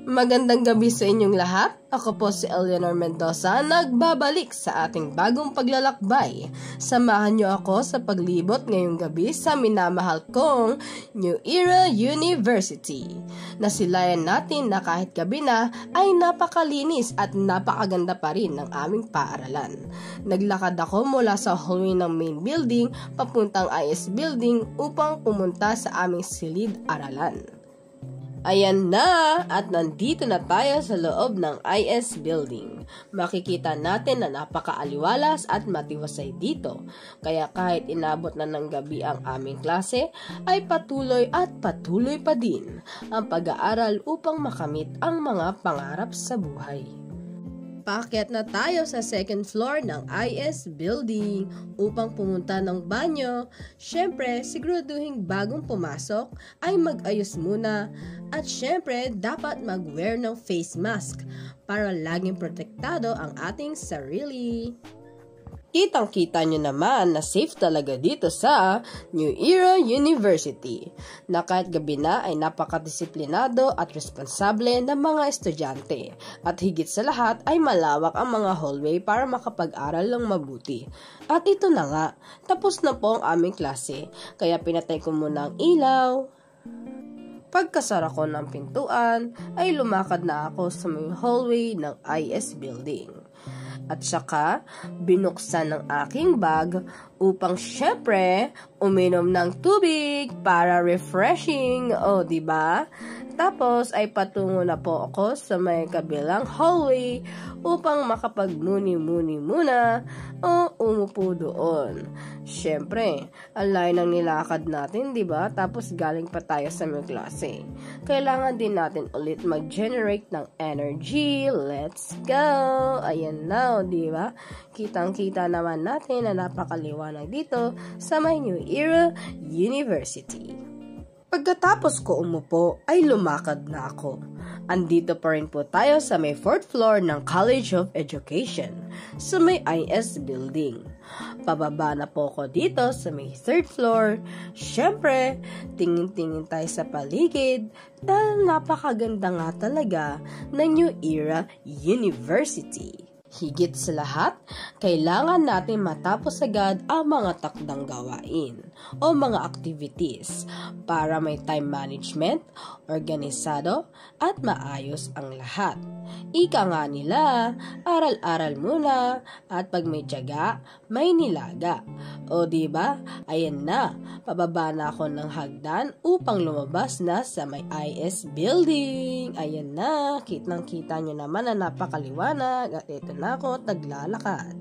Magandang gabi sa inyong lahat. Ako po si Eleanor Mendoza, nagbabalik sa ating bagong paglalakbay. Samahan niyo ako sa paglibot ngayong gabi sa minamahal kong New Era University. Nasilayan natin na kahit gabi na ay napakalinis at napakaganda pa rin ng aming paaralan. Naglakad ako mula sa hallway ng main building papuntang IS building upang pumunta sa aming silid-aralan. Ayan na, at nandito na tayo sa loob ng IS building. Makikita natin na napakaaliwalas at matiwasay dito. Kaya kahit inabot na ng gabi ang aming klase, ay patuloy at patuloy pa din ang pag-aaral upang makamit ang mga pangarap sa buhay. Paakyat na tayo sa second floor ng IS building upang pumunta ng banyo. Syempre, siguraduhin bagong pumasok ay mag-ayos muna at syempre dapat mag-wear ng face mask para laging protektado ang ating sarili. Kitang-kita nyo naman na safe talaga dito sa New Era University, na kahit gabi na ay napakadisiplinado at responsable ng mga estudyante, at higit sa lahat ay malawak ang mga hallway para makapag-aral ng mabuti. At ito na nga, tapos na po ang aming klase, kaya pinatay ko muna ang ilaw. Pagkasara ko ng pintuan, ay lumakad na ako sa may hallway ng IS building. At saka, binuksan ng aking bag upang syempre uminom ng tubig para refreshing, diba? Tapos ay patungo na po ako sa may kabilang hallway upang makapagmuni-muni muna o umupo doon. Syempre, ang layo ng nilakad natin, diba? Tapos galing pa tayo sa may klase. Kailangan din natin ulit mag-generate ng energy. Let's go! Ayan na, diba? Kitang-kita naman natin na napakaliwanag dito sa may New Era University. Pagkatapos ko umupo, ay lumakad na ako. Andito pa rin po tayo sa may 4th floor ng College of Education, sa may IS building. Pababa na po ako dito sa may 3rd floor. Syempre, tingin-tingin tayo sa paligid dahil napakaganda nga talaga ng New Era University. Higit sa lahat, kailangan natin matapos agad ang mga takdang gawain o mga activities para may time management, organisado at maayos ang lahat. Ika nga nila, aral-aral muna at pag may tiyaga, may nilaga. O diba? Ayan na, pababa na ako ng hagdan upang lumabas na sa may IS building. Ayan na, kitang-kita nyo naman na napakaliwanag at ito na ako at naglalakad.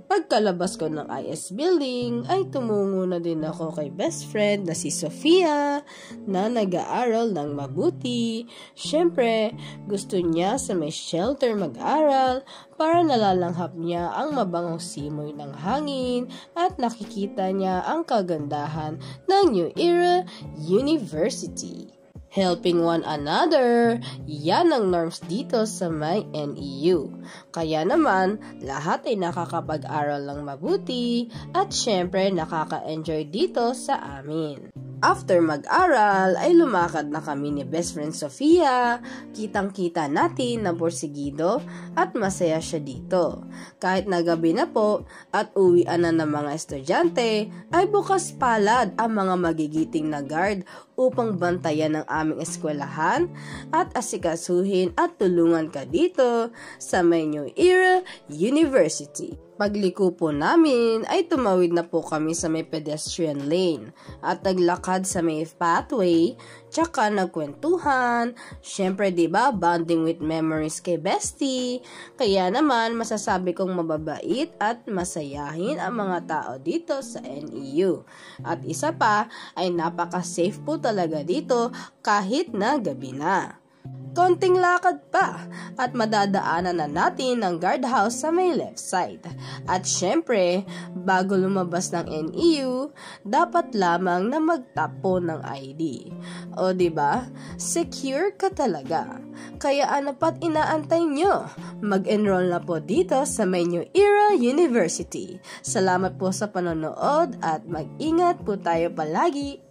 Pagkalabas ko ng IS building, ay tumungo na din ako kay best friend na si Sofia na nag-aaral ng mabuti. Syempre, gusto niya sa may shelter mag-aral para nalalanghap niya ang mabangong simoy ng hangin at nakikita niya ang kagandahan ng New Era University. Helping one another, yan ang norms dito sa may NEU. Kaya naman, lahat ay nakakapag-aral ng mabuti at syempre nakaka-enjoy dito sa amin. After mag-aral, ay lumakad na kami ni best friend Sofia. Kitang-kita natin na porsigido at masaya siya dito. Kahit na gabi na po at uwian na ng mga estudyante, ay bukas palad ang mga magigiting na guard upang bantayan ang aming eskwelahan at asikasuhin at tulungan ka dito sa may New Era University. Pagliko po namin ay tumawid na po kami sa may pedestrian lane at naglakad sa may pathway, tsaka nagkwentuhan. Syempre diba, bonding with memories kay bestie. Kaya naman masasabi kong mababait at masayahin ang mga tao dito sa NEU. At isa pa ay napaka-safe po talaga dito kahit na gabi na. Konting lakad pa at madadaanan na natin ang guardhouse sa may left side. At syempre, bago lumabas ng NEU, dapat lamang na magtapo ng ID. O diba? Secure ka talaga. Kaya ano pa't inaantay nyo? Mag-enroll na po dito sa may New Era University. Salamat po sa panonood at mag-ingat po tayo palagi.